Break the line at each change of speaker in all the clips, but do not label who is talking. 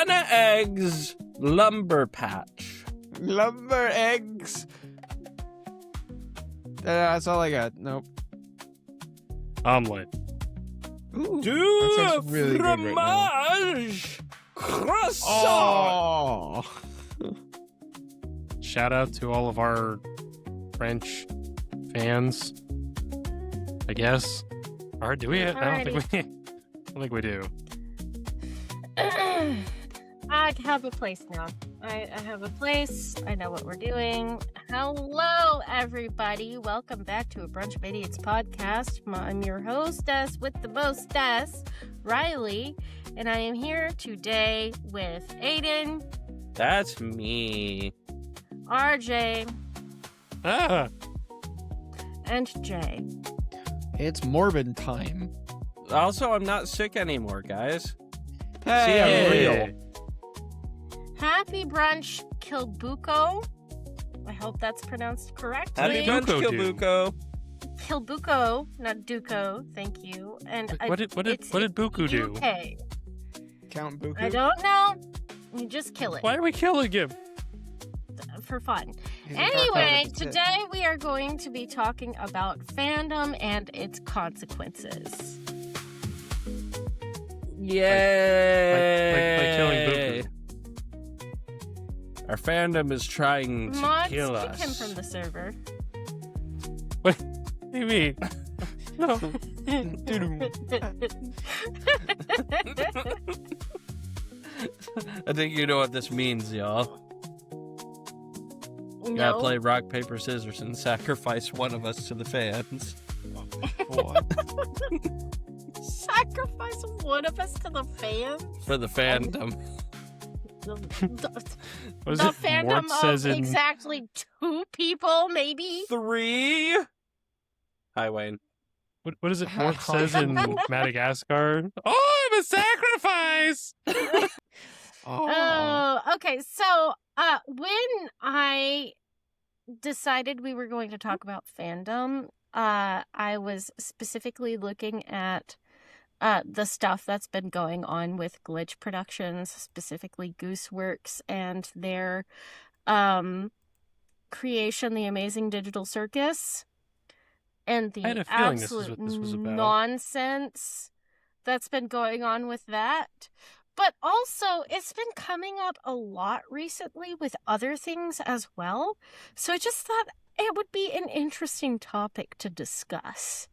banana eggs lumber patch.
Lumber eggs. That's all I got. Nope.
Omelet.
Ooh,
Du
that sounds really good right now.
fromage croissant.
Oh.
Shout out to all of our French fans, I guess. Or do we? I don't think we do.
I have a place now. I have a place. I know what we're doing. Hello, everybody. Welcome back to a Brunch of Idiots podcast. I'm your hostess with the mostess, Riley, and I am here today with Aiden.
That's me.
RJ.
Ah,
And Jay.
It's morbid time.
Also, I'm not sick anymore, guys.
Hey.
See, I'm
yeah.
real.
Happy Brunch Kilbuko. I hope that's pronounced correctly.
Happy Brunch,
Kilbuko,
Kilbuko.
Kilbuko, not Duco. Thank you. And
What did Buku do?
UK.
Count Buku.
I don't know. You just kill it
Why are we killing him?
for fun.
He's a
Anyway,
cartoon.
today we are going to be talking about fandom and its consequences.
Yay!
Like killing Buku.
Our fandom is trying to
Mods,
kill
kick
us.
him from the server.
What do you mean? No.
I think you know what this means, y'all. Gotta
No.
play rock, paper, scissors and sacrifice one of us to the fans.
What?
Sacrifice one of us to the fans?
For the fandom.
The
What is
the
it?
fandom
Mort
of
says in
exactly 2 people, maybe?
3. Hi, Wayne.
what is it? Mort says in Madagascar. Oh, I'm a sacrifice.
Oh, okay. So, when I decided we were going to talk about fandom, I was specifically looking at the stuff that's been going on with Glitch Productions, specifically Gooseworks, and their creation, The Amazing Digital Circus, and
I had
the
a feeling this is
absolute
what this was about.
nonsense that's been going on with that. But also, it's been coming up a lot recently with other things as well. So I just thought it would be an interesting topic to discuss.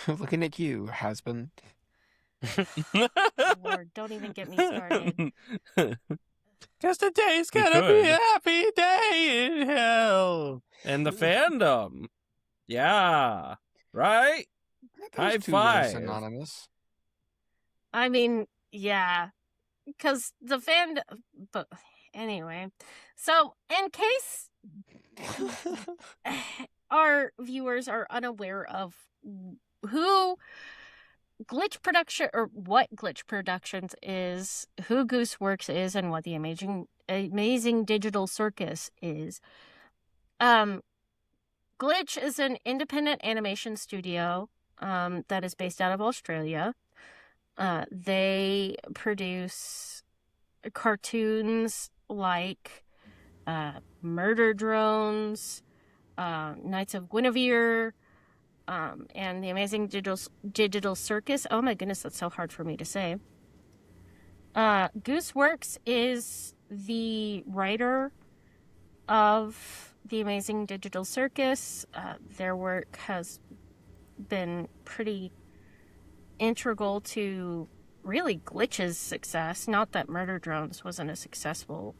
Looking at you, husband.
Lord, don't even get me started.
Because today's
We
gonna be
could.
a happy day in hell.
And the fandom. Yeah. Right? High
Those two are
five.
synonymous.
I mean, yeah, because the but anyway. So, in case our viewers are unaware of who Glitch Production, or what Glitch Productions is, who Gooseworks is, and what the Amazing Digital Circus is, Glitch is an independent animation studio that is based out of Australia. They produce cartoons like Murder Drones, Knights of Guinevere, and the Amazing Digital Circus. Oh my goodness, that's so hard for me to say. Gooseworks is the writer of the Amazing Digital Circus. Their work has been pretty integral to really Glitch's success. Not that Murder Drones wasn't a successful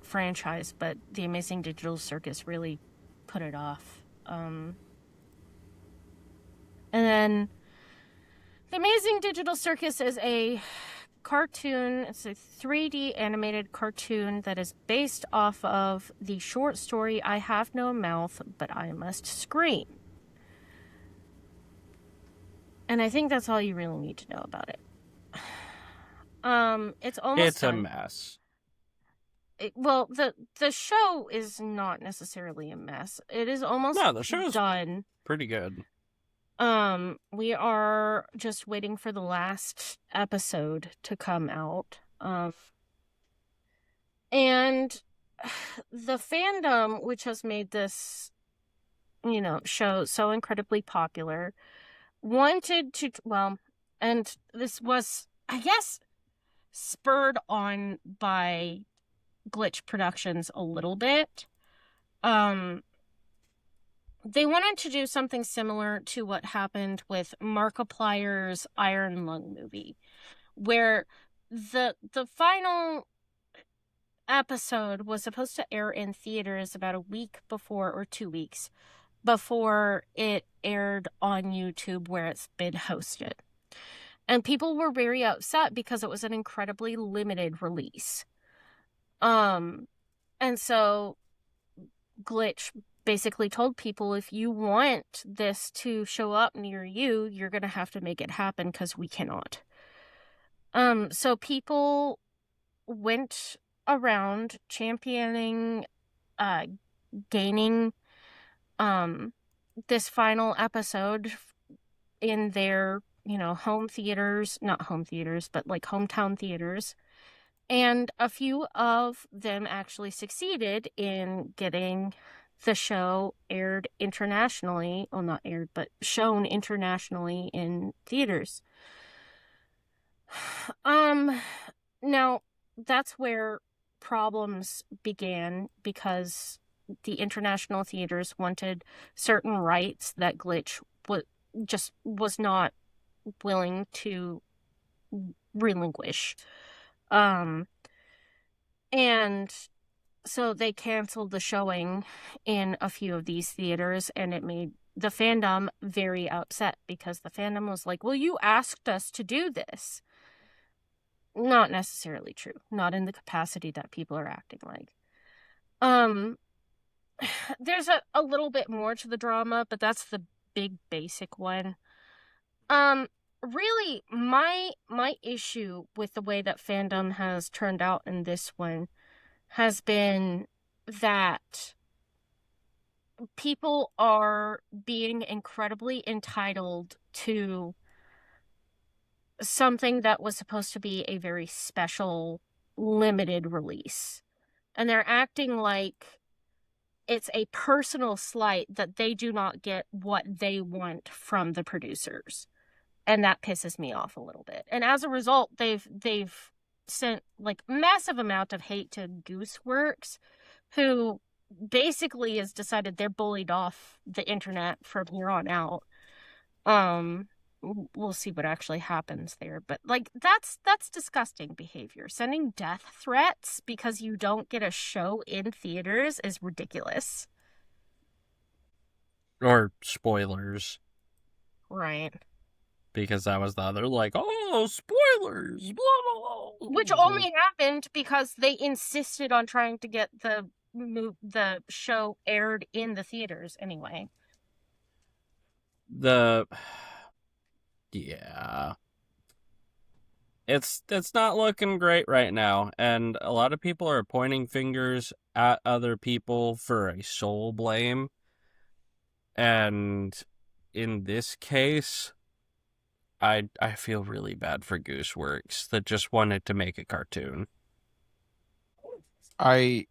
franchise, but the Amazing Digital Circus really put it off. And then the Amazing Digital Circus is a cartoon. It's a 3D animated cartoon that is based off of the short story I Have No Mouth, But I Must Scream. And I think that's all you really need to know about it. It's almost
It's a
done.
mess.
Well, the show is not necessarily a mess. It is almost
No, the show's
done.
pretty good.
We are just waiting for the last episode to come out. And the fandom, which has made this, show so incredibly popular, wanted to, and this was, I guess, spurred on by Glitch Productions a little bit. They wanted to do something similar to what happened with Markiplier's Iron Lung movie, where the final episode was supposed to air in theaters about a week before, or 2 weeks before it aired on YouTube where it's been hosted. And people were very upset because it was an incredibly limited release. And so Glitch basically told people, if you want this to show up near you, you're going to have to make it happen because we cannot. So people went around championing, gaining, this final episode in their, home theaters, not home theaters, but like hometown theaters. And a few of them actually succeeded in getting the show aired internationally. Well, not aired, but shown internationally in theaters. Now, that's where problems began, because the international theaters wanted certain rights that Glitch was not willing to relinquish. And so they canceled the showing in a few of these theaters, and it made the fandom very upset, because the fandom was like, well, you asked us to do this. Not necessarily true. Not in the capacity that people are acting like. There's a little bit more to the drama, but that's the big basic one. Really, my issue with the way that fandom has turned out in this one has been that people are being incredibly entitled to something that was supposed to be a very special, limited release. And they're acting like it's a personal slight that they do not get what they want from the producers. And that pisses me off a little bit. And as a result, they've sent like massive amount of hate to Gooseworks, who basically has decided they're bullied off the internet from here on out. We'll see what actually happens there, but like that's disgusting behavior. Sending death threats because you don't get a show in theaters is ridiculous.
Or spoilers.
Right.
Because that was the other, like, oh, spoilers, blah, blah, blah.
Which only happened because they insisted on trying to get the show aired in the theaters anyway.
Yeah. It's not looking great right now, and a lot of people are pointing fingers at other people for a soul blame. And in this case, I feel really bad for Gooseworks that just wanted to make a cartoon.
I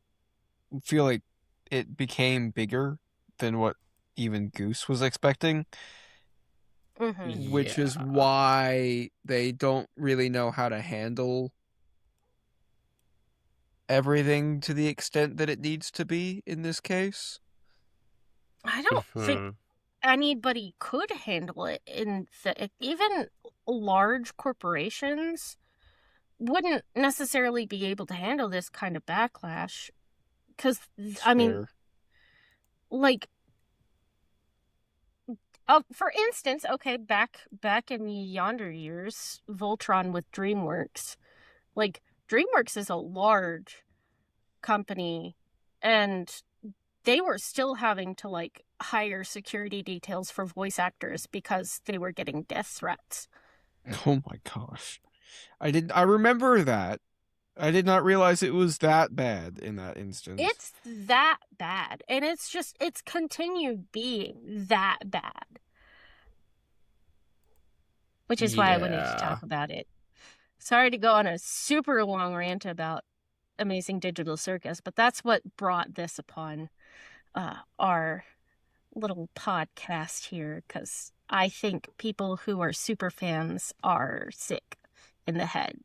feel like it became bigger than what even Goose was expecting.
Mm-hmm.
Which is why they don't really know how to handle everything to the extent that it needs to be in this case.
I don't think anybody could handle it. Even large corporations wouldn't necessarily be able to handle this kind of backlash. Because, I mean, like, for instance, okay, back in yonder years, Voltron with DreamWorks. Like, DreamWorks is a large company, and they were still having to, like, hire security details for voice actors because they were getting death threats.
Oh my gosh. I remember that. I did not realize it was that bad in that instance.
It's that bad. And it's continued being that bad. which is why I wanted to
Yeah.
talk about it. Sorry to go on a super long rant about Amazing Digital Circus, but that's what brought this upon our little podcast here, because I think people who are super fans are sick in the head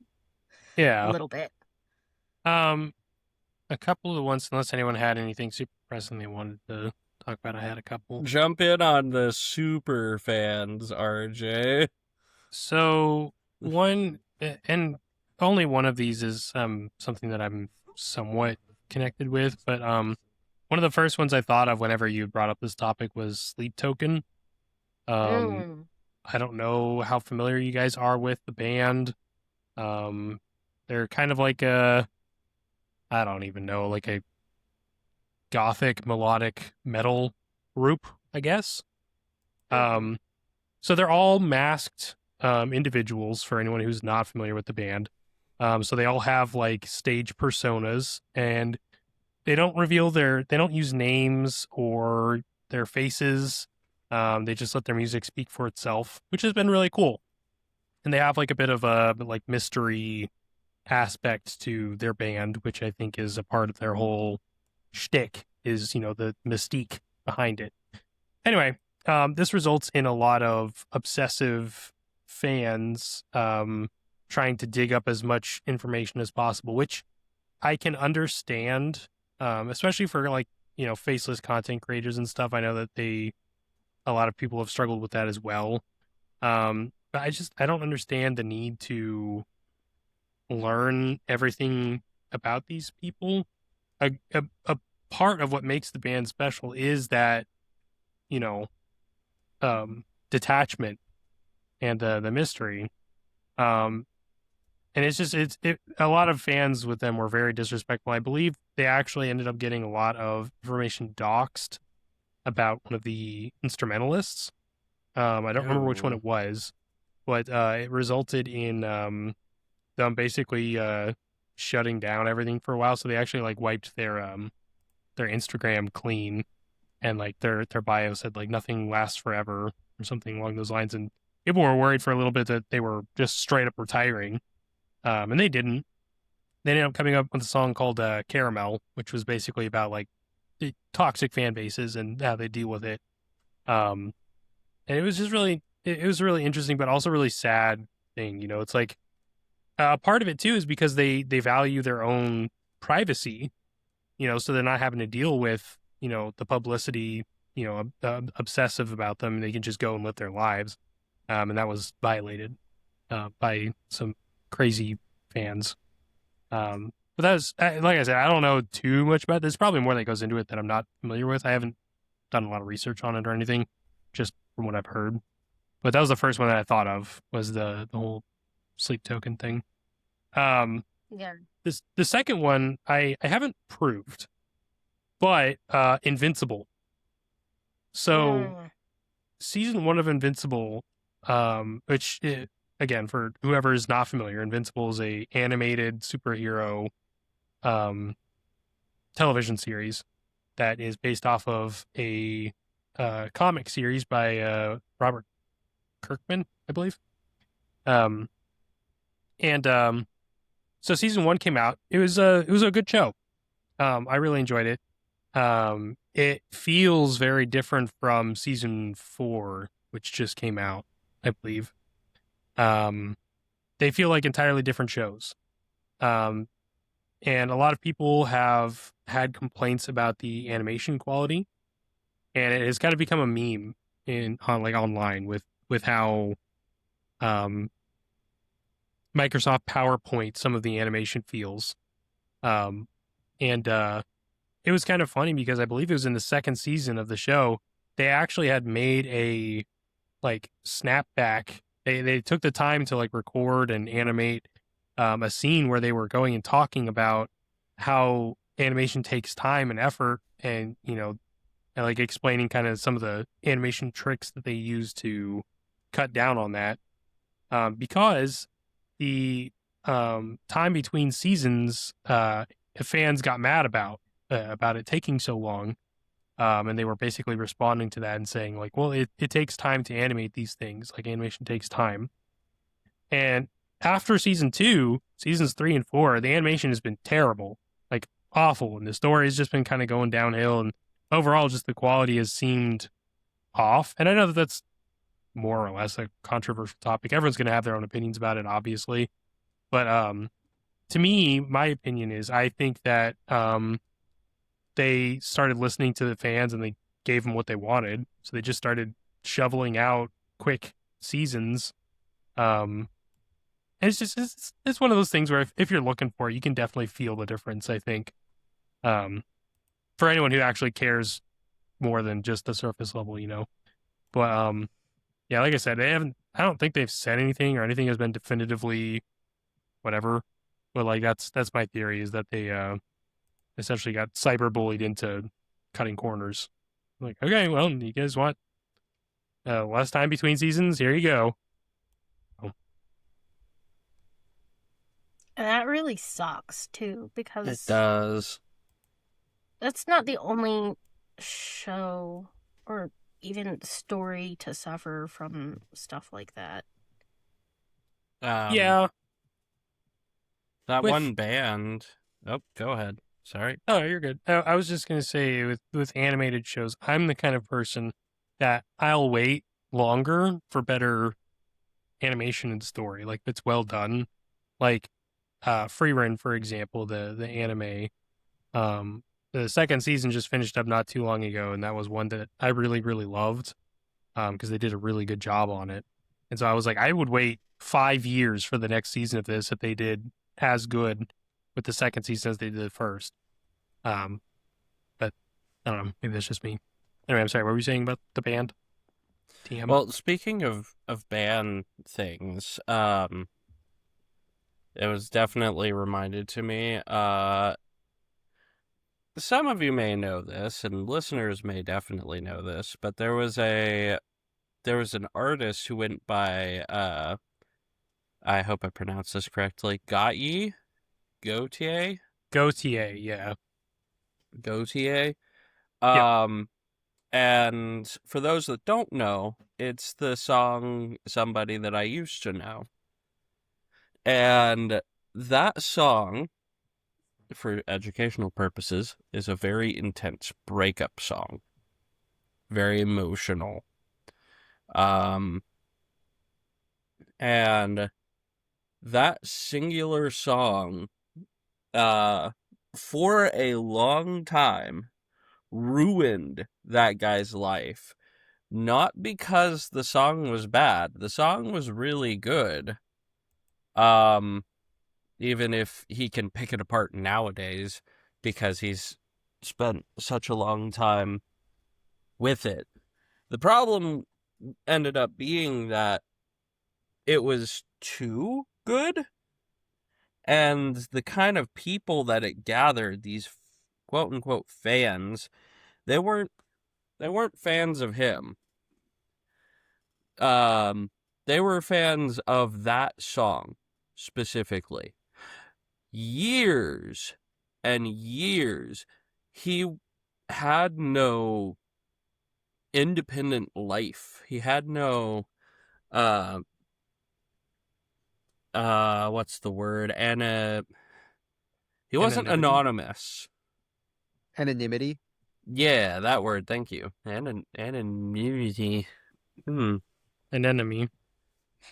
a
Yeah.
little bit.
A couple of the ones, unless anyone had anything super pressing they wanted to talk about, I had a couple.
Jump in on the super fans, RJ.
So one, and only one of these is something that I'm somewhat connected with, but one of the first ones I thought of whenever you brought up this topic was Sleep Token. I don't know how familiar you guys are with the band. They're kind of like I don't even know, like a gothic melodic metal group, I guess. So they're all masked individuals for anyone who's not familiar with the band. So they all have like stage personas, and they don't they don't use names or their faces. They just let their music speak for itself, which has been really cool. And they have like a bit of a like mystery aspect to their band, which I think is a part of their whole shtick, is, you know, the mystique behind it. Anyway, this results in a lot of obsessive fans trying to dig up as much information as possible, which I can understand, especially for like, you know, faceless content creators and stuff. I know that a lot of people have struggled with that as well. But I don't understand the need to learn everything about these people. A part of what makes the band special is that, you know, detachment and the mystery. And it's just a lot of fans with them were very disrespectful. I believe they actually ended up getting a lot of information doxed about one of the instrumentalists. I don't remember which one it was, but it resulted in them basically shutting down everything for a while. So they actually like wiped their Instagram clean, and like their bio said like nothing lasts forever or something along those lines. And people were worried for a little bit that they were just straight up retiring, and they didn't. They ended up coming up with a song called Caramel, which was basically about like the toxic fan bases and how they deal with it. And it was just really, it was really interesting, but also really sad thing. You know, it's like part of it too is because they value their own privacy, you know, so they're not having to deal with, you know, the publicity, you know, obsessive about them. They can just go and live their lives. And that was violated by some crazy fans. But that was, like I said, I don't know too much about this. Probably more that goes into it that I'm not familiar with. I haven't done a lot of research on it or anything, just from what I've heard. But that was the first one that I thought of, was the whole Sleep Token thing.
Yeah.
The second one I haven't proved, but Invincible. So season 1 of Invincible, which again, for whoever is not familiar, Invincible is a animated superhero television series that is based off of a comic series by Robert Kirkman, I believe. So season 1 came out. It was a good show. I really enjoyed it. It feels very different from season 4, which just came out, I believe. They feel like entirely different shows. And a lot of people have had complaints about the animation quality, and it has kind of become a meme online with how Microsoft PowerPoint some of the animation feels. And it was kind of funny because I believe it was in the second season of the show, they actually had made a like snapback. They took the time to like record and animate a scene where they were going and talking about how animation takes time and effort, and, you know, and like explaining kind of some of the animation tricks that they use to cut down on that, because the time between seasons, fans got mad about it taking so long, and they were basically responding to that and saying like, well, it takes time to animate these things. Like, animation takes time, And after seasons 3 and 4, the animation has been terrible, like awful, and the story has just been kind of going downhill, and overall, just the quality has seemed off. And I know that that's more or less a controversial topic. Everyone's going to have their own opinions about it, obviously. But to me, my opinion is I think that they started listening to the fans and they gave them what they wanted. So they just started shoveling out quick seasons. And it's one of those things where if you're looking for it, you can definitely feel the difference, I think. For anyone who actually cares more than just the surface level, you know. But yeah, like I said, I don't think they've said anything or anything has been definitively whatever. But like that's my theory, is that they essentially got cyberbullied into cutting corners. Like, okay, well, you guys want less time between seasons? Here you go. Oh.
And that really sucks too,
It
because
does.
that's not the only show or even story to suffer from stuff like that.
Yeah.
That
With-
one band. Oh, go ahead. Sorry.
Oh, you're good. I was just gonna say with animated shows, I'm the kind of person that I'll wait longer for better animation and story. Like, if it's well done. Like Freerun, for example, the anime. The second season just finished up not too long ago, and that was one that I really, really loved. Because they did a really good job on it. And so I was like, I would wait 5 years for the next season of this if they did as good with the second season as they did the first. But I don't know, maybe that's just me. Anyway, I'm sorry, what were you saying about the band? TM?
Well, speaking of band things, it was definitely reminded to me. Some of you may know this, and listeners may definitely know this, but there was an artist who went by I hope I pronounced this correctly, Gautier.
Gautier, yeah.
Gautier.
Yep.
And for those that don't know, it's the song Somebody That I Used to Know. And that song, for educational purposes, is a very intense breakup song. Very emotional. And that singular song, for a long time, ruined that guy's life. Not because the song was bad. The song was really good. Even if he can pick it apart nowadays because he's spent such a long time with it. The problem ended up being that it was too good, and the kind of people that it gathered, these quote-unquote fans, they weren't fans of him. They were fans of that song specifically. Years and years, he had no independent life. He had no what's the word? He wasn't
Anonymity?
anonymous.
Anonymity.
Yeah, that word, thank you. Anonymity.
An enemy.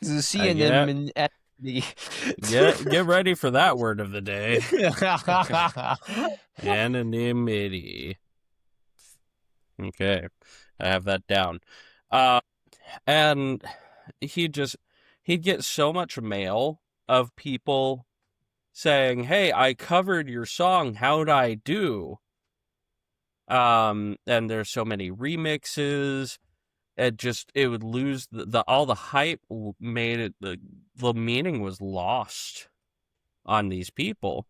CNN.
Get ready for that word of the day. Anonymity. Okay, I have that down. And he'd get so much mail of people saying, "Hey, I covered your song. How'd I do?" And there's so many remixes. It would lose all the hype. Made it the meaning was lost on these people,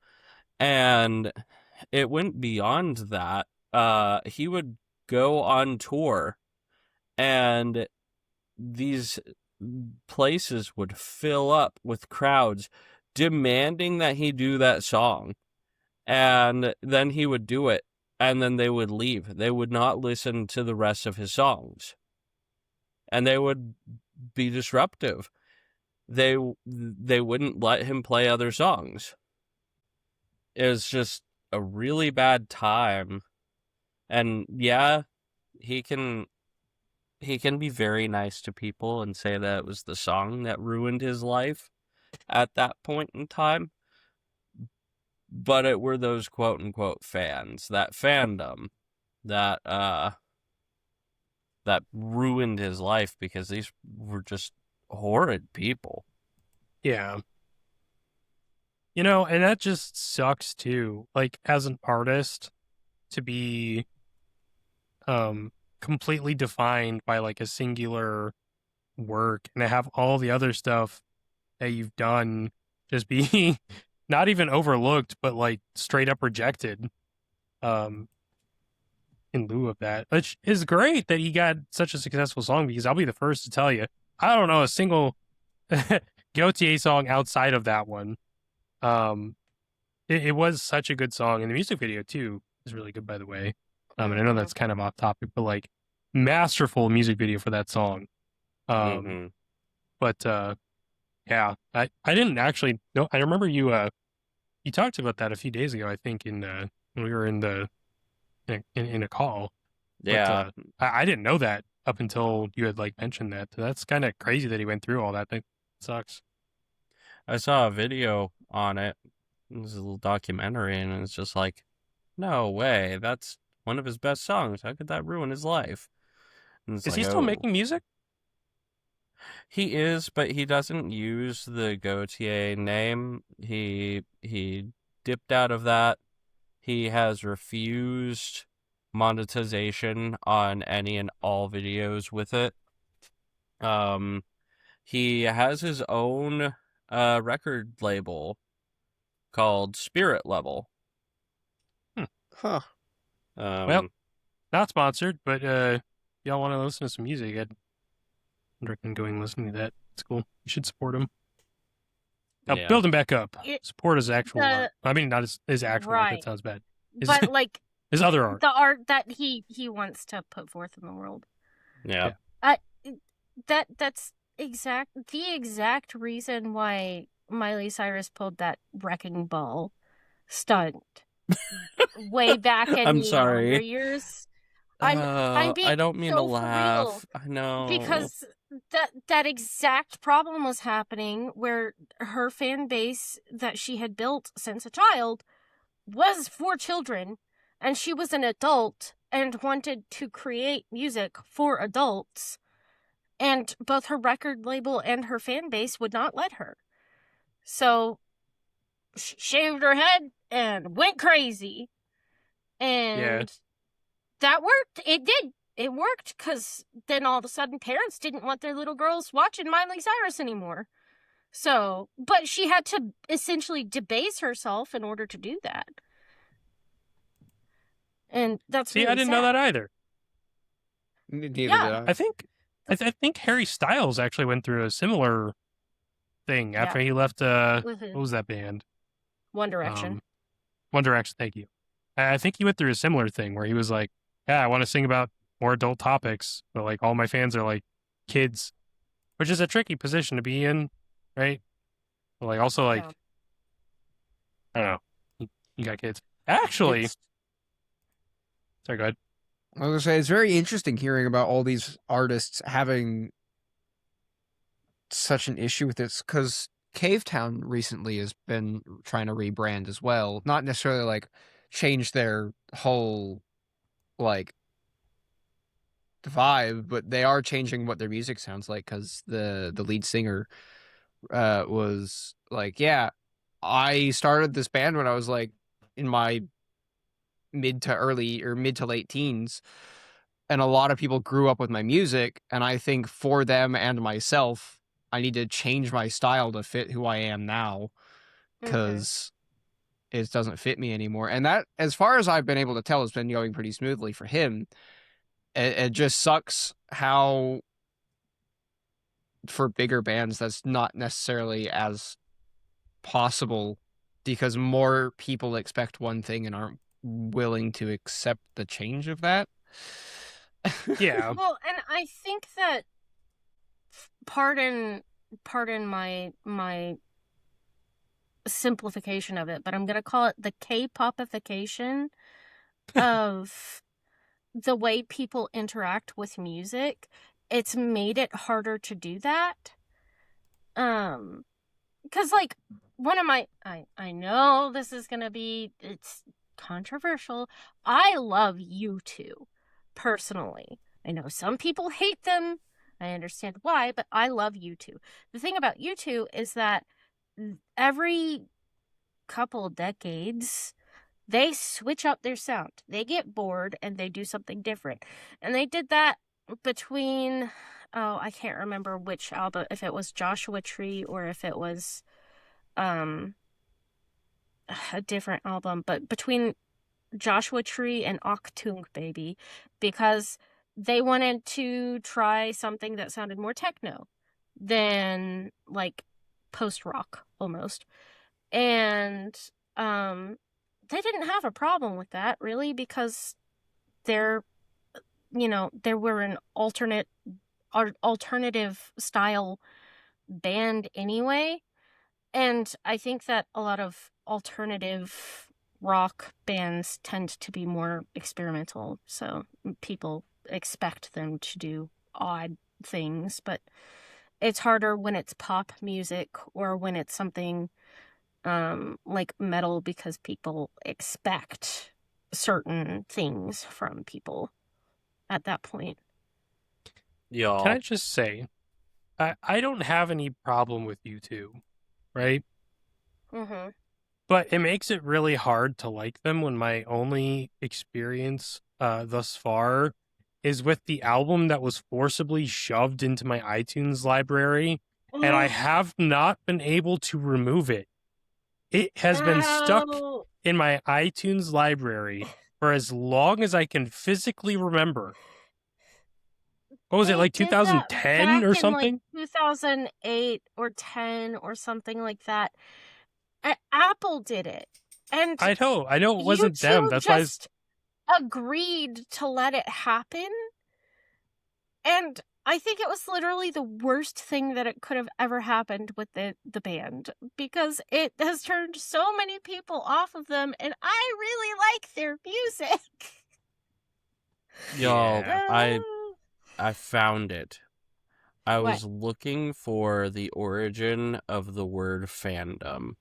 and it went beyond that. He would go on tour, and these places would fill up with crowds demanding that he do that song, and then he would do it, and then they would leave. They would not listen to the rest of his songs, and they would be disruptive. they wouldn't let him play other songs. It was just a really bad time. And yeah, he can be very nice to people and say that it was the song that ruined his life at that point in time. But it were those quote unquote fans, that fandom, that that ruined his life, because these were just horrid people.
Yeah. You know, and that just sucks too. Like, as an artist, to be completely defined by like a singular work, and to have all the other stuff that you've done just be not even overlooked, but like straight up rejected um in lieu of that, which is great that he got such a successful song, because I'll be the first to tell you, I don't know a single Gautier song outside of that one. It was such a good song, and the music video too is really good, by the way. And I know that's kind of off topic, but like, masterful music video for that song. But yeah, I didn't actually know. I remember you talked about that a few days ago, I think, in when we were in a call.
Yeah.
But I didn't know that up until you had like mentioned that. That's kind of crazy that he went through all that. That sucks.
I saw a video on it. It was a little documentary, and it's just like, no way, that's one of his best songs. How could that ruin his life? And it's
Is
like,
he still making music?
He is, but he doesn't use the Gautier name. He dipped out of that. He has refused monetization on any and all videos with it. He has his own record label called Spirit Level.
Huh.
Well, not sponsored, but y'all want to listen to some music, I'd recommend going and listening to that. It's cool. You should support him.
Yeah.
Build him back up. Support his actual art. I mean, not his actual art. That sounds bad.
But like
his other art,
the art that he wants to put forth in the world.
Yeah.
That's the exact reason why Miley Cyrus pulled that wrecking ball stunt way back in
I'm
the
sorry.
younger years. I
don't mean to laugh. I know.
Because that exact problem was happening, where her fan base that she had built since a child was for children, and she was an adult and wanted to create music for adults, and both her record label and her fan base would not let her. So she shaved her head and went crazy. And that worked. It did. It worked, because then all of a sudden parents didn't want their little girls watching Miley Cyrus anymore. So, but she had to essentially debase herself in order to do that. And that's really
I didn't know that either.
Neither did I.
I think Harry Styles actually went through a similar thing after he left. What was that band?
One Direction.
One Direction. Thank you. I think he went through a similar thing where he was like, "Yeah, I want to sing about more adult topics, but like all my fans are like kids," which is a tricky position to be in, right? But like also like, I don't know, you got kids. Actually, sorry, go ahead.
I was gonna say, it's very interesting hearing about all these artists having such an issue with this, because Cavetown recently has been trying to rebrand as well. Not necessarily like change their whole like vibe, but they are changing what their music sounds like, because the lead singer was like, yeah, I started this band when I was like in my mid to late teens, and a lot of people grew up with my music, and I think for them and myself, I need to change my style to fit who I am now, because it doesn't fit me anymore. And that, as far as I've been able to tell, has been going pretty smoothly for him. It just sucks how for bigger bands that's not necessarily as possible, because more people expect one thing and aren't willing to accept the change of that.
Yeah.
Well, and I think that pardon pardon my simplification of it, but I'm gonna call it the K-popification of the way people interact with music. It's made it harder to do that. Because like one of my I know this is gonna be, it's controversial. I love U2 personally. I know some people hate them. I understand why, but I love U2. The thing about U2 is that every couple decades they switch up their sound. They get bored and they do something different. And they did that between, oh, I can't remember which album, if it was Joshua Tree or if it was a different album, but between Joshua Tree and Achtung Baby, because they wanted to try something that sounded more techno than like post rock almost. And they didn't have a problem with that really, because they're, they were an alternative style band anyway. And I think that a lot of alternative rock bands tend to be more experimental, so people expect them to do odd things, but it's harder when it's pop music or when it's something like metal, because people expect certain things from people at that point.
Can
Y'all.
I just say, I don't have any problem with U2, right?
Mm-hmm.
But it makes it really hard to like them when my only experience thus far is with the album that was forcibly shoved into my iTunes library, and I have not been able to remove it. It has been stuck in my iTunes library for as long as I can physically remember. What was it, like 2010 or something?
In like 2008 or 10 or something like that. Apple did it. And
I know it wasn't them. That's why
just agreed to let it happen. And I think it was literally the worst thing that it could have ever happened with the band, because it has turned so many people off of them, and I really like their music.
Y'all,
Yeah.
I found it. I
What?
was looking for the origin of the word fandom.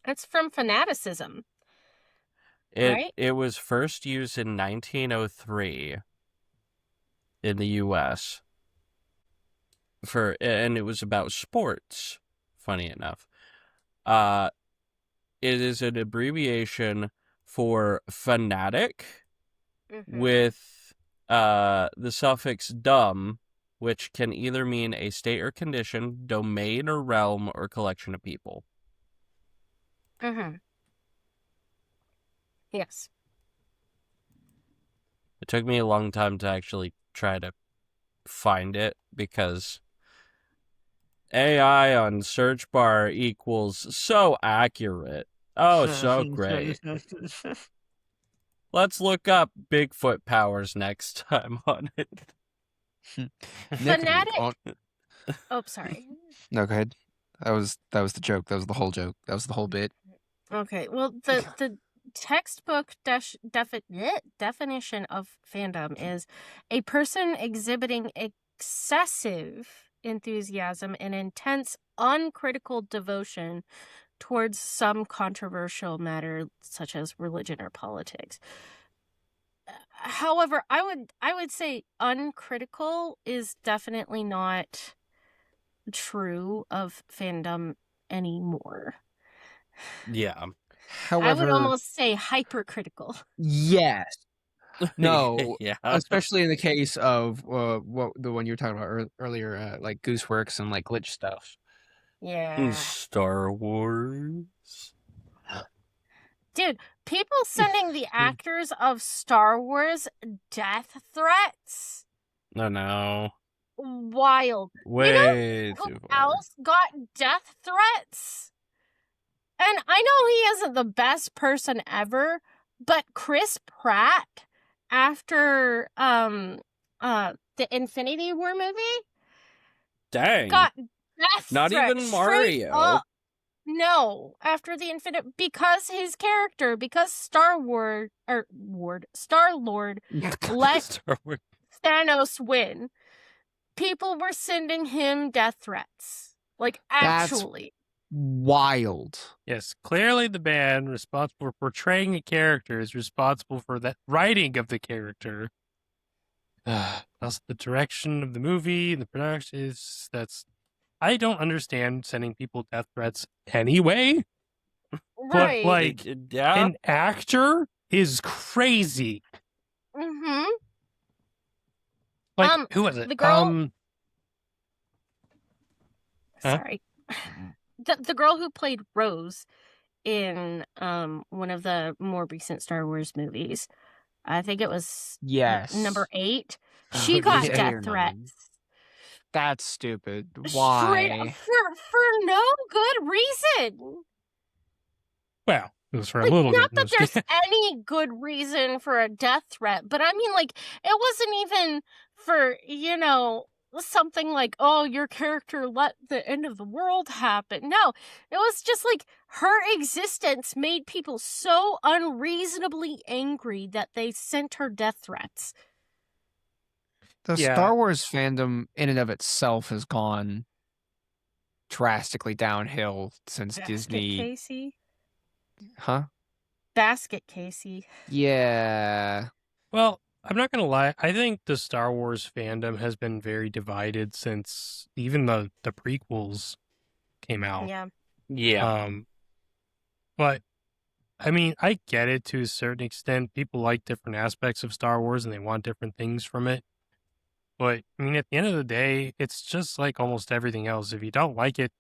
It's from fanaticism, right?
It was first used in 1903 in the US and it was about sports, funny enough. It is an abbreviation for fanatic with the suffix "dom," which can either mean a state or condition, domain or realm, or collection of people.
Yes.
It took me a long time to actually try to find it because AI on search bar equals so accurate. Oh, so great. Let's look up Bigfoot powers next time on it.
Fanatic. Oh, sorry.
No, go ahead. That was the joke. That was the whole joke. That was the whole bit.
Okay. Well, the textbook definition of fandom is a person exhibiting excessive enthusiasm and intense, uncritical devotion towards some controversial matter, such as religion or politics. However, I would say uncritical is definitely not true of fandom anymore.
Yeah.
However,
I would almost say hypercritical.
yes. No,
Yeah.
especially in the case of what the one you were talking about earlier, like Gooseworks and like glitch stuff.
Yeah.
Star Wars.
Dude, people sending the actors of Star Wars death threats?
No.
Wild.
Way
Who
too far.
else got death threats? And I know he isn't the best person ever, but Chris Pratt, after the Infinity War movie,
Dang.
got death
Not
threats
even
straight
Mario.
up. No, after the Infinite, because his character, because Star Lord let
Star Wars.
Thanos win, people were sending him death threats. Like,
That's-
actually.
Wild.
Yes, clearly the man responsible for portraying a character is responsible for that writing of the character. Also, the direction of the movie, the production is I don't understand sending people death threats anyway.
Right.
But like,
yeah.
an actor is crazy.
Mm-hmm.
Like, who was it?
The girl. Sorry. The girl who played Rose in one of the more recent Star Wars movies, I think it was number 8. She got
Yeah.
death threats.
That's stupid.
Straight up,
Why?
for no good reason.
Well, it was for a
Like,
little
not
bit.
that there's any good reason for a death threat, but I mean, like, it wasn't even for, something like, oh, your character let the end of the world happen. No, it was just like her existence made people so unreasonably angry that they sent her death threats.
The
Yeah.
Star Wars fandom in and of itself has gone drastically downhill since
Basket
Disney.
Casey?
Huh?
Basket Casey.
Yeah.
Well, I'm not gonna lie. I think the Star Wars fandom has been very divided since even the prequels came out.
Yeah.
Yeah.
But I mean, I get it to a certain extent. People like different aspects of Star Wars and they want different things from it. But I mean, at the end of the day, it's just like almost everything else. If you don't like it,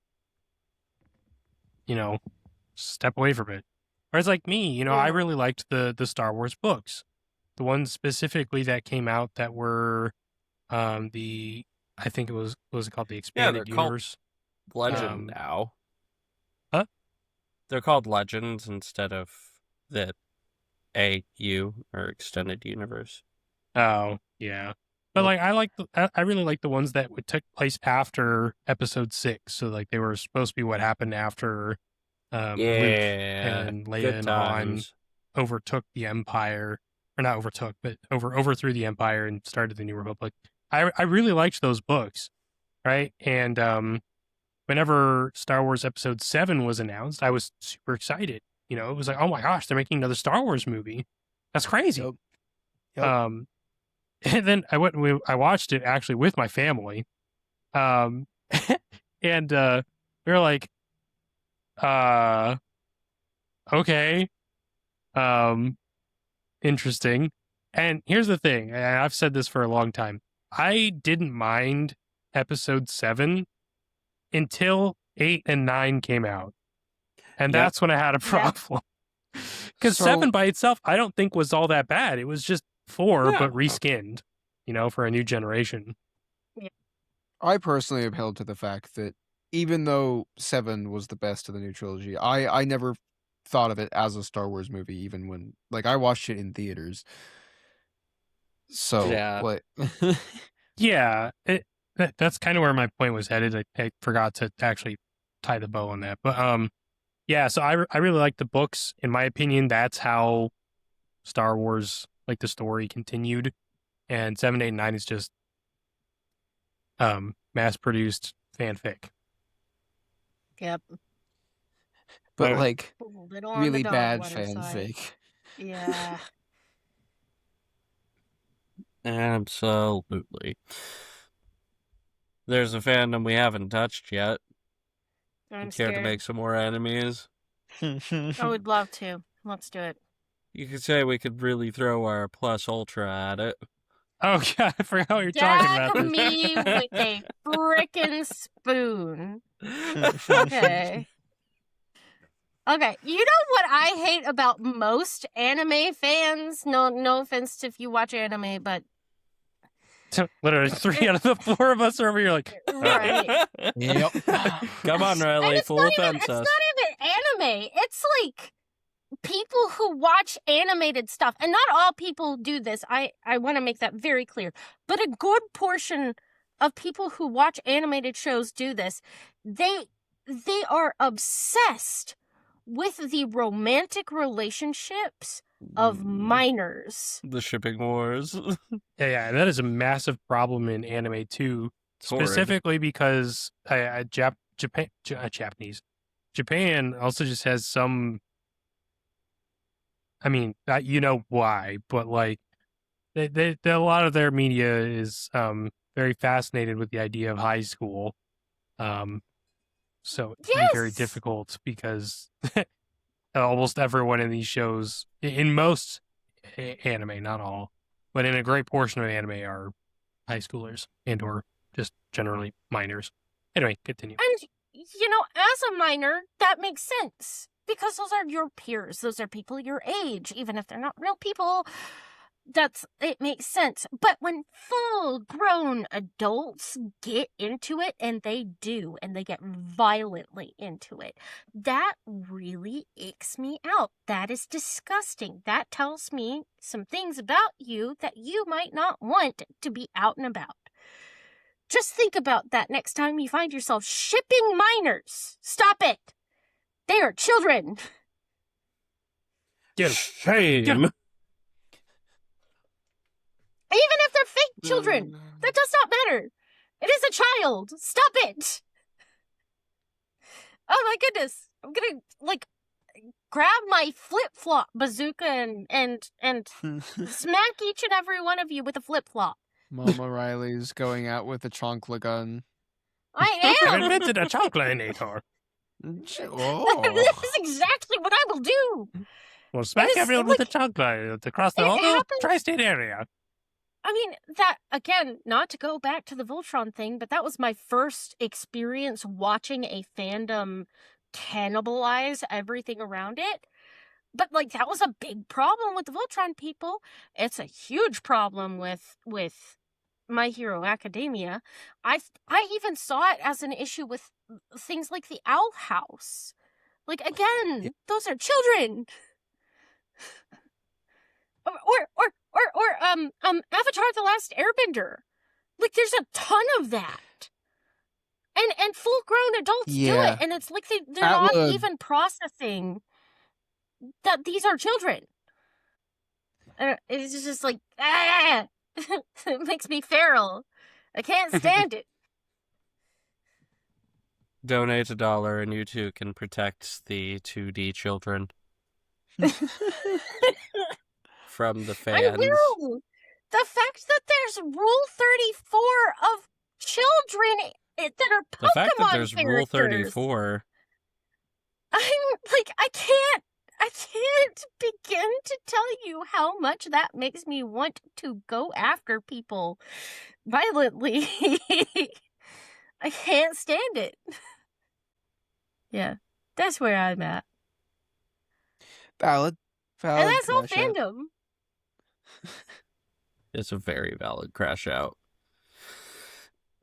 step away from it. Whereas like me, I really liked the Star Wars books. The ones specifically that came out that were I think it was it called the Expanded
they're called
Universe.
Legend now.
Huh?
They're called Legends instead of the AU or Extended Universe.
Oh, yeah. But like I really like the ones that would take place after episode 6. So like they were supposed to be what happened after Luke and Leia
good
and
times.
Han overtook the Empire. Or not overtook, but overthrew the Empire and started the New Republic. I really liked those books, right? And whenever Star Wars Episode 7 was announced, I was super excited. It was like, oh my gosh, they're making another Star Wars movie. That's crazy.
Yep.
And then I watched it actually with my family, and we were like, okay, interesting. And here's the thing, and I've said this for a long time. I didn't mind Episode 7 until 8 and 9 came out. And
Yep.
that's when I had a problem. Because 7 by itself, I don't think was all that bad. It was just 4, but reskinned, for a new generation.
I personally am held to the fact that even though 7 was the best of the new trilogy, I never thought of it as a Star Wars movie, even when, like, I watched it in theaters. So,
Yeah.
Yeah, that's kind of where my point was headed. I forgot to actually tie the bow on that. But yeah, so I really like the books. In my opinion, that's how Star Wars, like the story, continued. And 7, 8, and 9 is just mass-produced fanfic.
Yep.
But, like,
Little on
really
the
bad
dog water side.
fanfic.
Yeah.
Absolutely. There's a fandom we haven't touched yet.
I'm
Care to
scared.
make some more enemies?
I would love to. Let's do it.
You could say we could really throw our plus ultra at it.
Oh, God, I forgot what you're talking about.
Gag me with a frickin' spoon. Okay. Okay, you know what I hate about most anime fans? No offense if you watch anime, but
Literally 3 out of the 4 of us are over here like,
right.
Yep.
Come on,
And
Riley,
it's
full
not
offense
even,
us.
it's not even anime. It's like people who watch animated stuff, and not all people do this. I want to make that very clear. But a good portion of people who watch animated shows do this. They are obsessed with the romantic relationships of minors.
The shipping wars.
Yeah, and that is a massive problem in anime too.
It's horrid.
Specifically because Japan also just has some. I mean, you know why, but like, they a lot of their media is very fascinated with the idea of high school. So it can be very
Yes!
difficult because almost everyone in these shows, in most anime, not all, but in a great portion of anime, are high schoolers and or just generally minors. Anyway, continue.
And, you know, as a minor, that makes sense. Because those are your peers. Those are people your age. Even if they're not real people, it makes sense. But when full-grown adults get into it, and they do, and they get violently into it, that really icks me out. That is disgusting. That tells me some things about you that you might not want to be out and about. Just think about that next time you find yourself shipping minors. Stop it. They are children.
Get 'em.
Shame.
Get 'em.
Even if they're fake children, that does not matter. It is a child. Stop it. Oh my goodness. I'm gonna, like, grab my flip-flop bazooka and smack each and every one of you with a flip-flop.
Mama Riley's going out with a chonkla gun.
I
I've
am.
invented a chocolinator.
Oh.
That is exactly what I will do.
We'll smack
It is,
everyone with a
like,
chocolate across the
it
whole
happens-
tri-state area.
I mean, that, again, not to go back to the Voltron thing, but that was my first experience watching a fandom cannibalize everything around it. But, like, that was a big problem with the Voltron people. It's a huge problem with My Hero Academia. I even saw it as an issue with things like the Owl House. Like, again, those are children. Or Avatar: The Last Airbender. Like, there's a ton of that. And full-grown adults do
Yeah.
it, and it's like they're not
Atwood.
even processing that these are children. It's just like, it makes me feral. I can't stand it.
Donate $1 and you too can protect the 2D children from the
I
fans.
will. The fact that there's Rule 34 of children that are Pokemon
The fact that there's
characters.
Rule 34.
I'm like, I can't begin to tell you how much that makes me want to go after people violently. I can't stand it. Yeah, that's where I'm at.
Valid.
And that's all
Crash Out.
fandom.
It's a very valid crash out.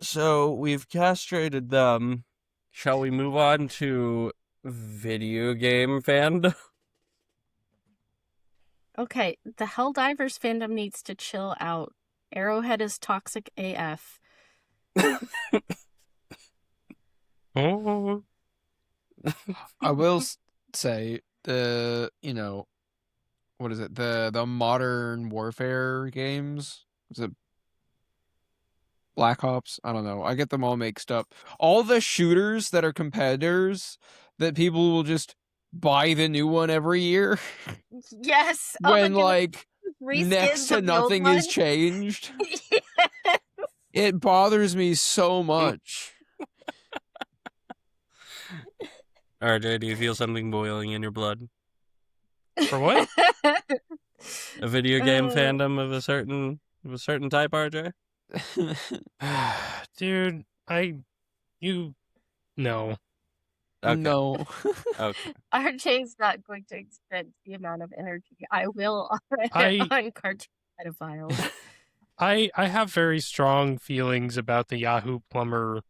So we've castrated them. Shall we move on to video game fandom?
Okay, the Helldivers fandom needs to chill out. Arrowhead is toxic AF.
Oh,
I will say what is it? The modern warfare games. Is it Black Ops? I don't know. I get them all mixed up. All the shooters that are competitors that people will just buy the new one every year
Yes. Oh my
when
goodness,
like
reskins
next to
of the old
nothing
one.
is changed. It bothers me so much.
RJ, do you feel something boiling in your blood?
for what?
A video game
Uh.
fandom of a certain type, RJ?
Dude, no.
Okay.
No.
Okay.
RJ's not going to expend the amount of energy I will on cartoon pedophiles.
I have very strong feelings about the Yahoo Plumber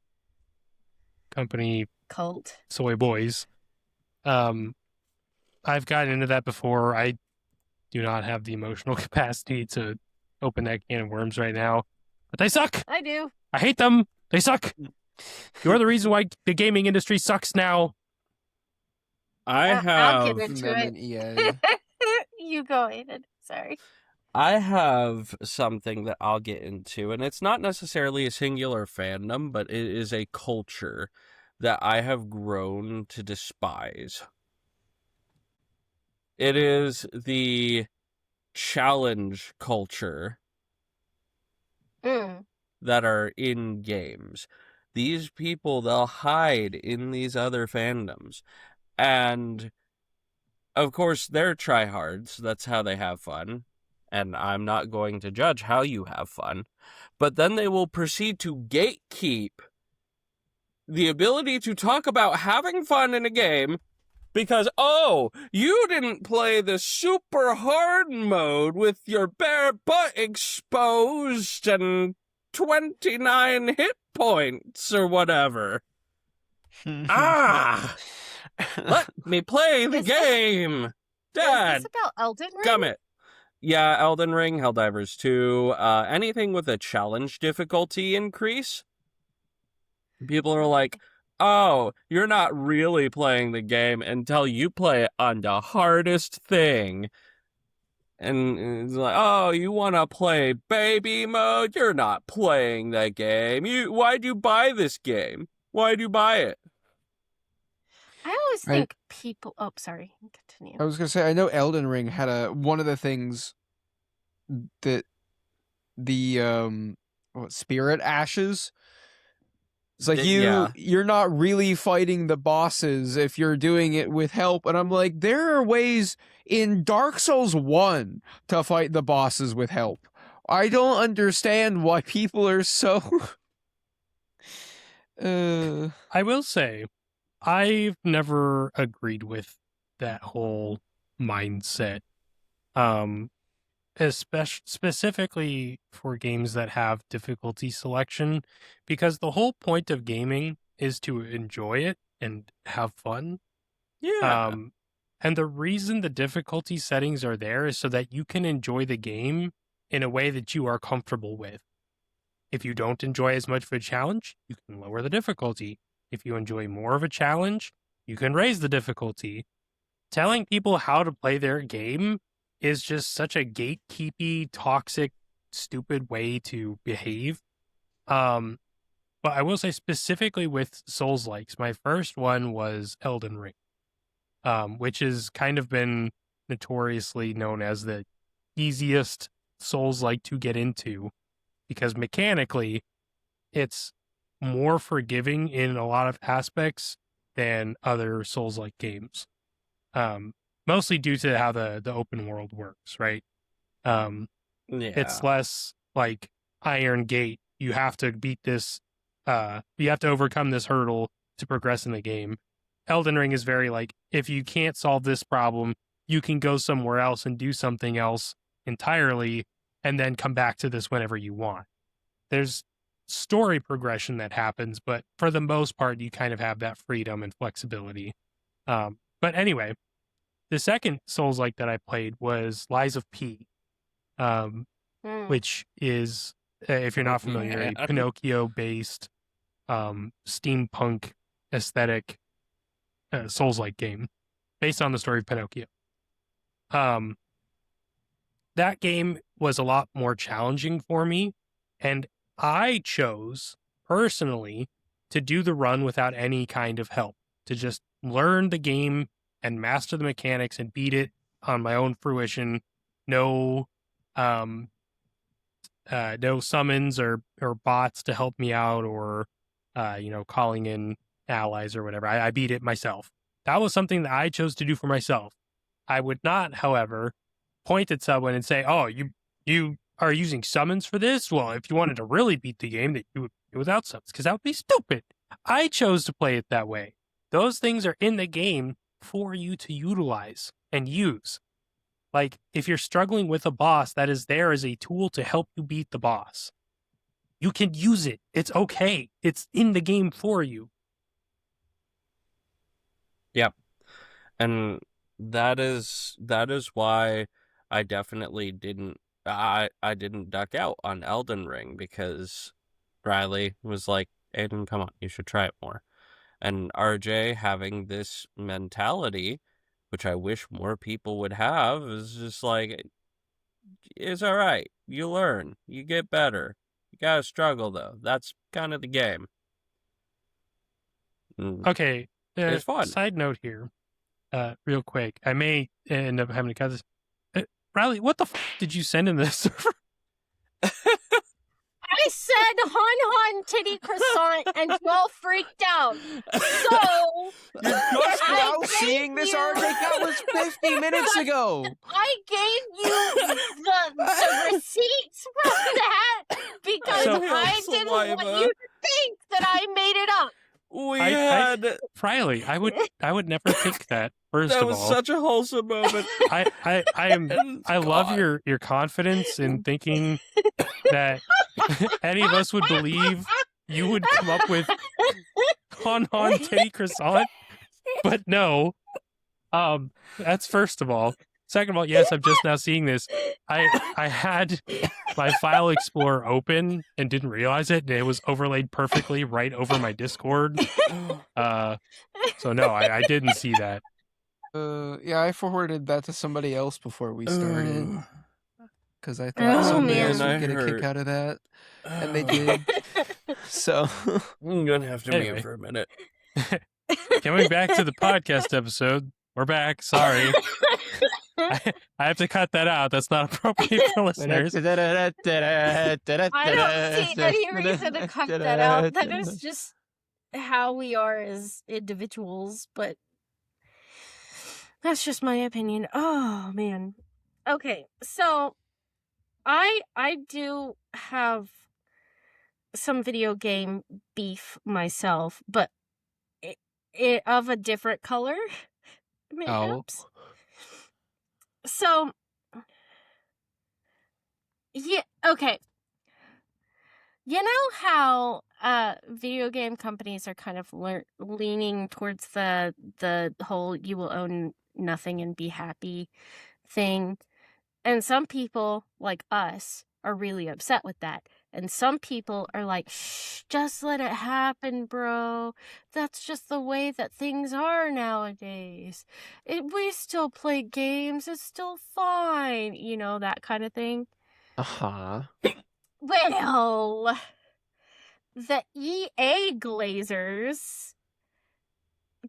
company
Cult.
Soy Boys. I've gotten into that before. I do not have the emotional capacity to open that can of worms right now. but they suck.
I do.
I hate them. They suck. You're the reason why the gaming industry sucks now.
I'll get
have
into
Them
it.
and EA.
You go, Aiden. Sorry.
I have something that I'll get into, and it's not necessarily a singular fandom, but it is a culture that I have grown to despise. It is the challenge culture
Mm.
that are in games. These people, they'll hide in these other fandoms. And of course, they're tryhards. That's how they have fun. And I'm not going to judge how you have fun. But then they will proceed to gatekeep the ability to talk about having fun in a game because, oh, you didn't play the super hard mode with your bare butt exposed and 29 hit points or whatever. Ah! Let me play the
Is this-
game!
Is
Dad!
this about Elden Ring?
Gummit. Yeah, Elden Ring, Helldivers 2, anything with a challenge difficulty increase. People are like, oh, you're not really playing the game until you play it on the hardest thing. And it's like, oh, you want to play baby mode? You're not playing the game. Why'd you buy this game? Why'd you buy it?
I always think people. Oh, sorry. Continue.
I was gonna say, I know Elden Ring had one of the things that the spirit ashes. It's like
Yeah.
you're not really fighting the bosses if you're doing it with help. And I'm like, there are ways in Dark Souls 1 to fight the bosses with help. I don't understand why people are so
I will say, I've never agreed with that whole mindset. Specifically for games that have difficulty selection, because the whole point of gaming is to enjoy it and have fun.
Yeah.
And the reason the difficulty settings are there is so that you can enjoy the game in a way that you are comfortable with. If you don't enjoy as much of a challenge, you can lower the difficulty. If you enjoy more of a challenge, you can raise the difficulty. Telling people how to play their game is just such a gatekeepy, toxic, stupid way to behave. But I will say specifically with Souls-likes, my first one was Elden Ring, which has kind of been notoriously known as the easiest Souls-like to get into, because mechanically, it's more forgiving in a lot of aspects than other Souls-like games. Mostly due to how the open world works, right?
Yeah.
It's less like Iron Gate. You have to beat this, you have to overcome this hurdle to progress in the game. Elden Ring is very like, if you can't solve this problem, you can go somewhere else and do something else entirely, and then come back to this whenever you want. There's story progression that happens, but for the most part, you kind of have that freedom and flexibility. But anyway, the second Souls-like that I played was Lies of P, which is, if you're not familiar, a Pinocchio-based steampunk aesthetic Souls-like game based on the story of Pinocchio. That game was a lot more challenging for me, and I chose personally to do the run without any kind of help, to just learn the game and master the mechanics and beat it on my own fruition. No summons or bots to help me out, or calling in allies or whatever. I beat it myself. That was something that I chose to do for myself. I would not, however, point at someone and say, "Oh, you are using summons for this? Well, if you wanted to really beat the game, that you would do without summons, because that would be stupid." I chose to play it that way. Those things are in the game for you to utilize and use. Like, if you're struggling with a boss, that is there as a tool to help you beat the boss. You can use it. It's okay. It's in the game for you.
Yep. And that is why I definitely didn't I didn't duck out on Elden Ring because Riley was like, Aiden, come on, you should try it more. And RJ having this mentality, which I wish more people would have, is just like, it's all right. You learn, you get better. You gotta struggle though. That's kind of the game.
Okay,
It's fun.
side note here, real quick. I may end up having to cut this. Riley, what the did you send in this server?
I said Han titty croissant and y'all freaked out. So
You're just
I
now
gave
seeing this,
you-
RJ? That was 50 minutes ago.
I gave you the receipts from that because
So-
I didn't want you to think that I made it up.
We
I-
had
Riley, I would never think that. First
that
of
was
all,
such a wholesome moment.
I love your confidence in thinking that any of us would believe you would come up with Han titty croissant, but no. That's first of all. Second of all, yes, I'm just now seeing this. I had my file explorer open and didn't realize it, and it was overlaid perfectly right over my Discord. So no, I didn't see that.
Yeah, I forwarded that to somebody else before we started because I
Oh,
thought somebody
man.
else would
I
get a kick
hurt.
out of that, and they did. So
I'm gonna have to
Anyway.
mute for a minute.
Coming back to the podcast episode, we're back. Sorry, I have to cut that out. That's not appropriate for listeners.
I don't see any reason to cut that out. That is just how we are as individuals, but that's just my opinion. Oh man. Okay, so I do have some video game beef myself, but it of a different color, perhaps. So yeah, okay. You know how video game companies are kind of leaning towards the whole "you will own nothing and be happy" thing, and some people like us are really upset with that, and some people are like, "Shh, just let it happen, bro. That's just the way that things are nowadays. We still play games. It's still fine." You know, that kind of thing.
Uh-huh.
Well, the EA Glazers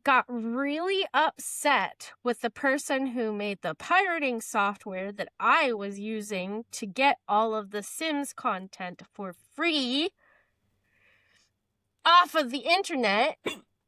got really upset with the person who made the pirating software that I was using to get all of the Sims content for free off of the internet.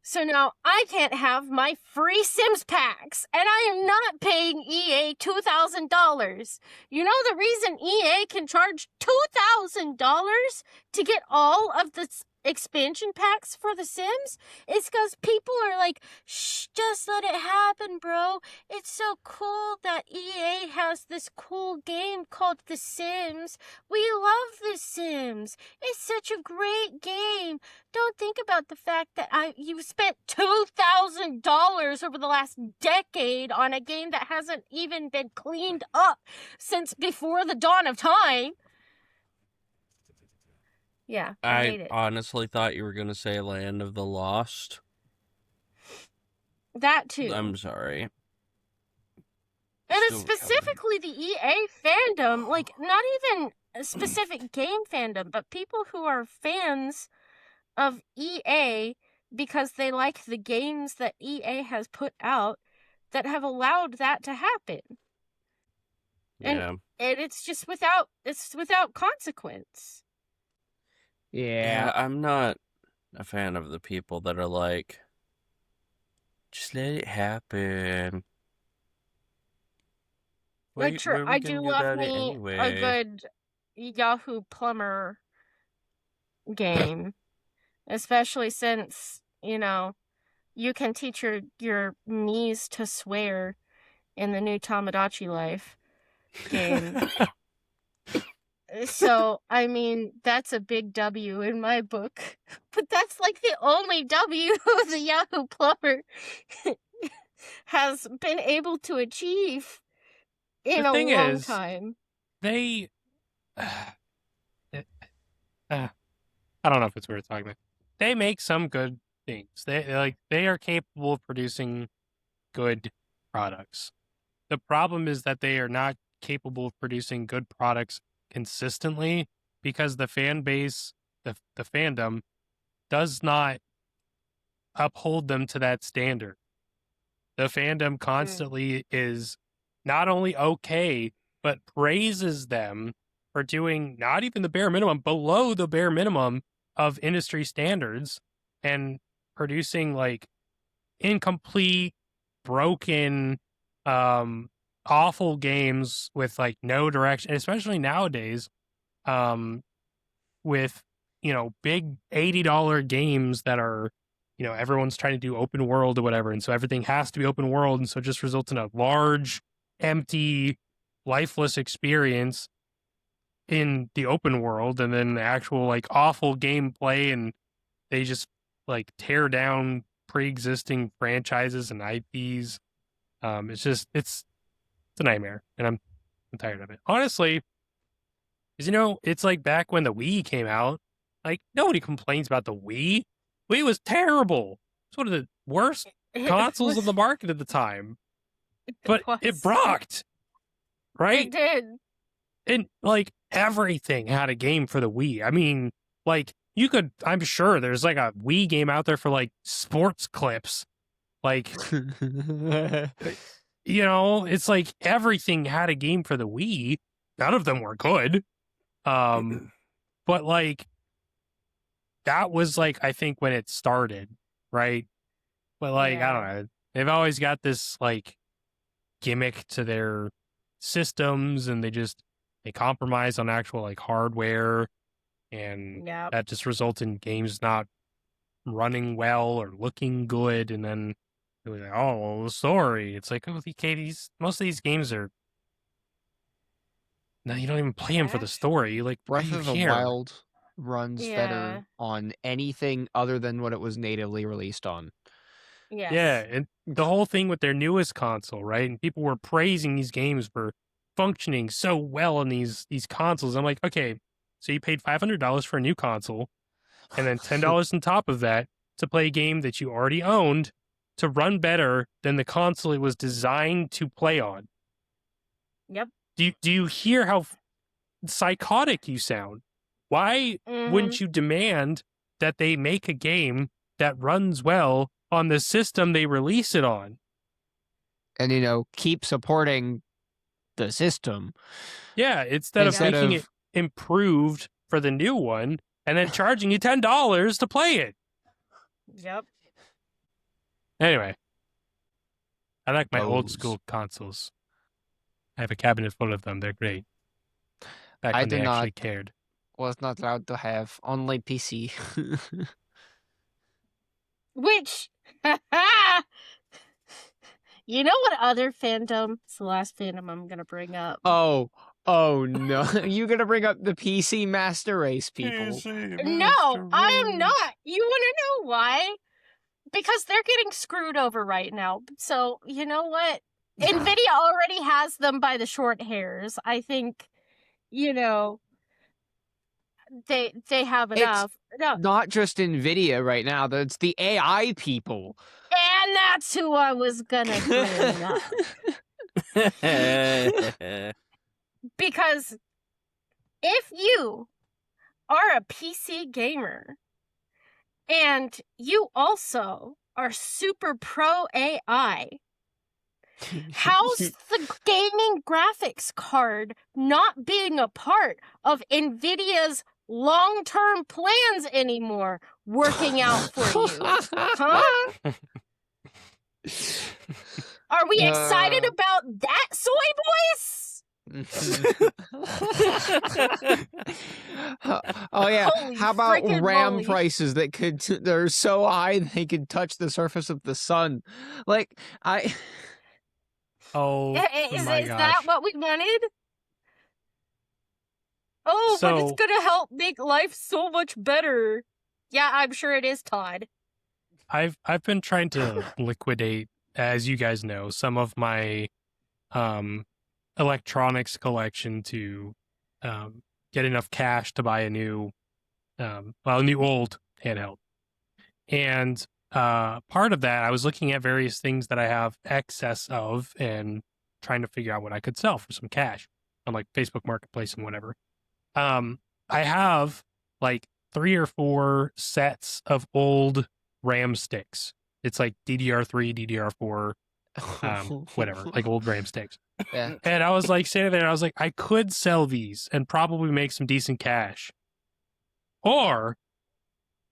So now I can't have my free Sims packs, and I am not paying EA $2,000. You know the reason EA can charge $2,000 to get all of the expansion packs for The Sims? It's because people are like, shh, just let it happen, bro. It's so cool that EA has this cool game called The Sims. We love The Sims. It's such a great game. Don't think about the fact that you spent $2,000 over the last decade on a game that hasn't even been cleaned up since before the dawn of time. Yeah, I hate it.
Honestly thought you were gonna say Land of the Lost.
That too.
I'm sorry.
And it's
Still
specifically the EA fandom, like not even a specific game fandom, but people who are fans of EA because they like the games that EA has put out that have allowed that to happen.
Yeah.
And it's just without consequence.
Yeah, I'm not a fan of the people that are like, just let it happen.
Like, sure, I do love me a good Yahoo Plumber game, especially since, you know, you can teach your Miis to swear in the new Tamagotchi Life game. So, I mean, that's a big W in my book. But that's like the only W the Yahoo Plumber has been able to achieve in a long time.
They I don't know if it's worth talking about. They make some good things. They are capable of producing good products. The problem is that they are not capable of producing good products consistently because the fan base, the fandom, does not uphold them to that standard. The fandom constantly is not only okay, but praises them for doing not even the bare minimum, below the bare minimum of industry standards, and producing like incomplete, broken, awful games with like no direction, especially nowadays, with big $80 games that are, everyone's trying to do open world or whatever, and so everything has to be open world, and so it just results in a large, empty, lifeless experience in the open world, and then actual like awful gameplay, and they just like tear down pre-existing franchises and IPs. It's a nightmare, and I'm tired of it, honestly. Because it's like back when the Wii came out. Like, nobody complains about the Wii. Wii was terrible. It's one of the worst consoles on the market at the time. But it rocked, right?
It did.
And like everything had a game for the Wii. I mean, like I'm sure there's like a Wii game out there for like sports clips. Like, it's like everything had a game for the Wii. None of them were good. But like, that was like, I think when it started, right? But like, I don't know. They've always got this like gimmick to their systems, and they compromise on actual like hardware, and that just results in games not running well or looking good. And then they're like, oh, well, the story. It's like, oh, okay, most of these games are. No, you don't even play them for the story. Like,
Breath of the
care?
Wild runs better on anything other than what it was natively released on.
Yes.
Yeah, and the whole thing with their newest console, right? And people were praising these games for functioning so well on these consoles. I'm like, okay, so you paid $500 for a new console, and then $10 on top of that to play a game that you already owned to run better than the console it was designed to play on.
Yep.
Do you hear how psychotic you sound? Why wouldn't you demand that they make a game that runs well on the system they release it on?
And, keep supporting the system.
Yeah, instead of making it improved for the new one and then charging you $10 to play it.
Yep.
Anyway, I like my old school consoles. I have a cabinet full of them. They're great. Back when they actually cared.
Was not allowed to have only PC.
Which, you know what other fandom? It's the last fandom I'm gonna bring up.
Oh no! You're gonna bring up the PC Master Race people?
No, I am not. You want to know why? Because they're getting screwed over right now. So you know what? NVIDIA already has them by the short hairs. I think, they have enough.
No. Not just NVIDIA right now. It's the AI people.
And that's who I was gonna bring up. Because if you are a PC gamer and you also are super pro AI, how's the gaming graphics card not being a part of NVIDIA's long-term plans anymore working out for you? Huh? Are we excited about that, soy boys?
Oh yeah.
Holy
how about RAM
moly.
prices they're so high they could touch the surface of the sun? Like
Oh,
is
my gosh.
that what we wanted? Oh, but it's gonna help make life so much better. Yeah, I'm sure it is, Todd.
I've been trying to liquidate, as you guys know, some of my electronics collection to get enough cash to buy a new old handheld. And part of that, I was looking at various things that I have excess of and trying to figure out what I could sell for some cash on like Facebook Marketplace and whatever. I have like 3 or 4 sets of old RAM sticks. It's like DDR3, DDR4, whatever, like old RAM sticks.
Yeah.
And I was like sitting there and I was like, I could sell these and probably make some decent cash. Or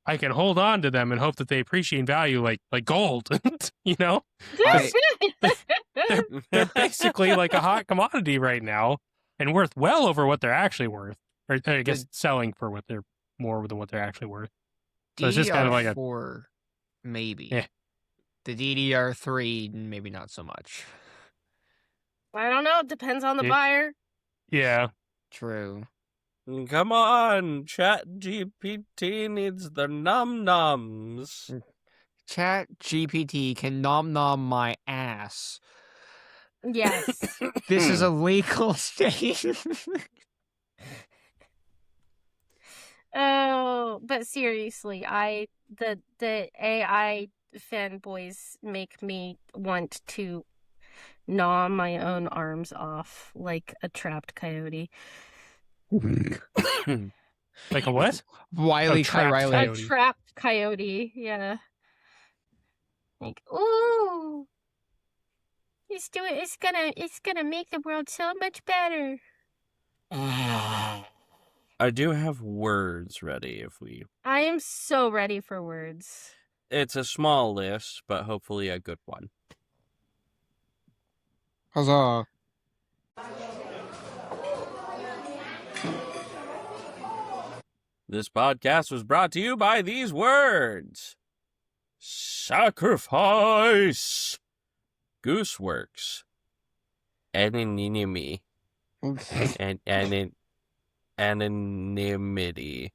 I can hold on to them and hope that they appreciate in value like gold, you know? They're basically like a hot commodity right now and worth well over what they're actually worth. Or I guess selling for what they're more than what they're actually worth. So it's just kind of like a
DDR4, maybe.
Yeah.
The DDR3, maybe not so much.
I don't know. It depends on the buyer.
Yeah.
True.
Come on, ChatGPT needs the num-nums.
Chat GPT can nom my ass.
Yes.
This is a legal state.
Oh, but seriously, the AI fanboys make me want to gnaw my own arms off like a trapped coyote.
Like a what?
Wily
Oh, trapped
Riley.
coyote.
A trapped coyote, yeah. Like, ooh, it's gonna make the world so much better.
I do have words ready if we...
I am so ready for words.
It's a small list, but hopefully a good one.
Huzzah.
This podcast was brought to you by these words. Sacrifice. Gooseworks. Anonymity. Anonymity.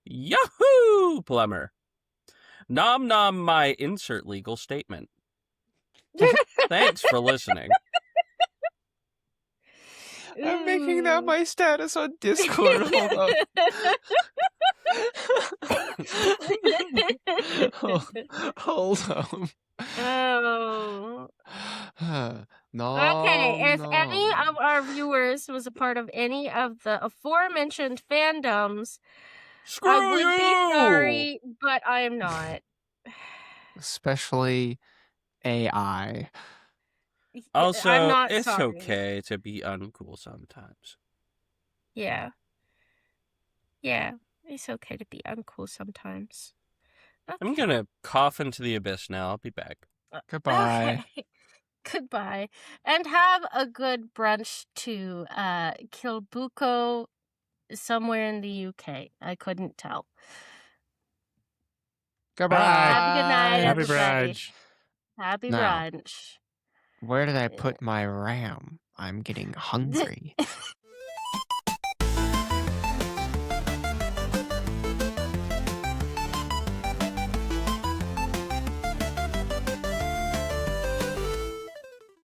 Yahoo! Plumber. Nom nom my insert legal statement. Thanks for listening.
I'm making that my status on Discord. Hold up. Hold on.
Oh.
No.
Okay, if any of our viewers was a part of any of the aforementioned fandoms,
Screw
I would
you!
be sorry, but I am not.
Especially AI.
Also,
I'm not
it's
sorry.
okay to be uncool sometimes.
Yeah. Yeah, it's okay to be uncool sometimes.
I'm gonna cough into the abyss now. I'll be back.
Goodbye.
Okay. Goodbye. And have a good brunch to Kilbuco somewhere in the UK. I couldn't tell.
Goodbye.
Have a good night,
Happy
everybody.
brunch.
Happy
No.
brunch.
Where did I put my RAM? I'm getting hungry.